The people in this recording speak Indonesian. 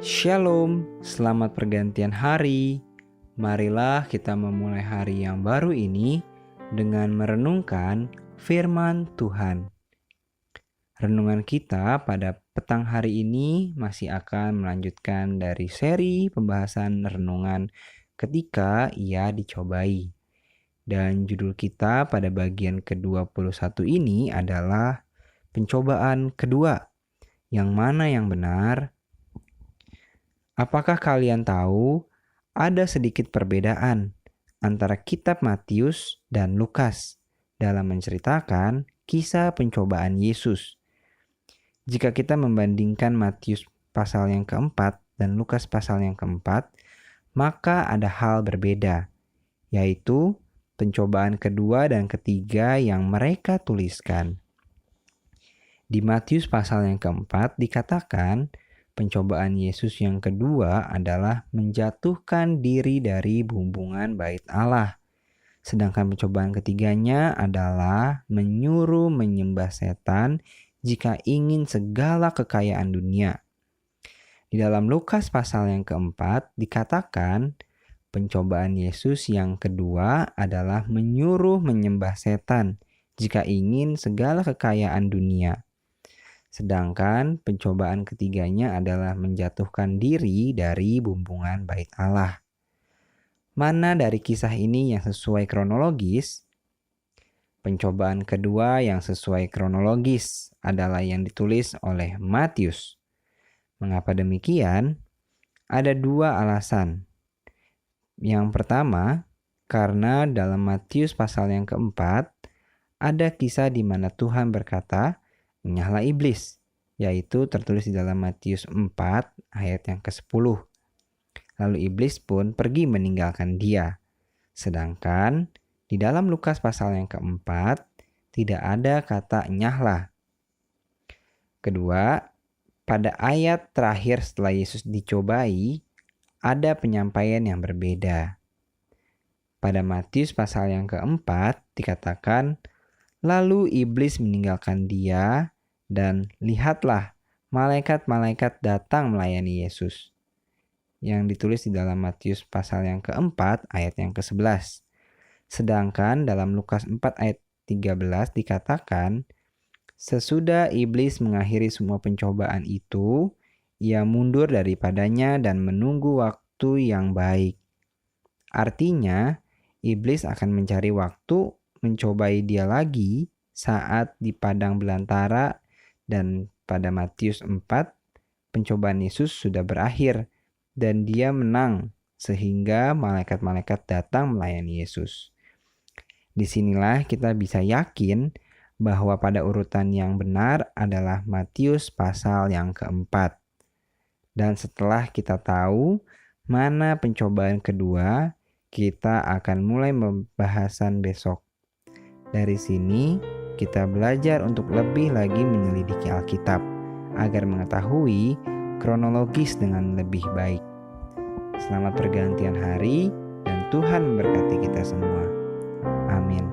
Shalom, selamat pergantian hari. Marilah kita memulai hari yang baru ini dengan merenungkan firman Tuhan. Renungan kita pada petang hari ini masih akan melanjutkan dari seri pembahasan renungan ketika ia dicobai. Dan judul kita pada bagian ke-21 ini adalah pencobaan kedua. Yang mana yang benar? Apakah kalian tahu ada sedikit perbedaan antara kitab Matius dan Lukas dalam menceritakan kisah pencobaan Yesus? Jika kita membandingkan Matius pasal yang keempat dan Lukas pasal yang keempat, maka ada hal berbeda, yaitu pencobaan kedua dan ketiga yang mereka tuliskan. Di Matius pasal yang keempat dikatakan, pencobaan Yesus yang kedua adalah menjatuhkan diri dari bumbungan bait Allah. Sedangkan pencobaan ketiganya adalah menyuruh menyembah setan jika ingin segala kekayaan dunia. Di dalam Lukas pasal yang keempat dikatakan, pencobaan Yesus yang kedua adalah menyuruh menyembah setan jika ingin segala kekayaan dunia. Sedangkan pencobaan ketiganya adalah menjatuhkan diri dari bumbungan bait Allah. Mana dari kisah ini yang sesuai kronologis? Pencobaan kedua yang sesuai kronologis adalah yang ditulis oleh Matius. Mengapa demikian? Ada dua alasan. Yang pertama, karena dalam Matius pasal yang keempat, ada kisah di mana Tuhan berkata, "Enyahlah iblis," yaitu tertulis di dalam Matius 4 ayat yang ke-10. Lalu iblis pun pergi meninggalkan dia. Sedangkan di dalam Lukas pasal yang keempat tidak ada kata enyahlah. Kedua, pada ayat terakhir setelah Yesus dicobai, ada penyampaian yang berbeda. Pada Matius pasal yang keempat dikatakan, "Lalu iblis meninggalkan dia, dan lihatlah, malaikat-malaikat datang melayani Yesus." Yang ditulis di dalam Matius pasal yang keempat ayat yang ke-11. Sedangkan dalam Lukas 4 ayat 13 dikatakan, sesudah iblis mengakhiri semua pencobaan itu, ia mundur daripadanya dan menunggu waktu yang baik. Artinya, iblis akan mencari waktu mencobai dia lagi saat di padang belantara. Dan pada Matius 4, pencobaan Yesus sudah berakhir dan dia menang sehingga malaikat-malaikat datang melayani Yesus. Disinilah kita bisa yakin bahwa pada urutan yang benar adalah Matius pasal yang keempat. Dan setelah kita tahu mana pencobaan kedua, kita akan mulai pembahasan besok. Dari sini, kita belajar untuk lebih lagi menyelidiki Alkitab agar mengetahui kronologis dengan lebih baik. Selamat pergantian hari dan Tuhan memberkati kita semua. Amin.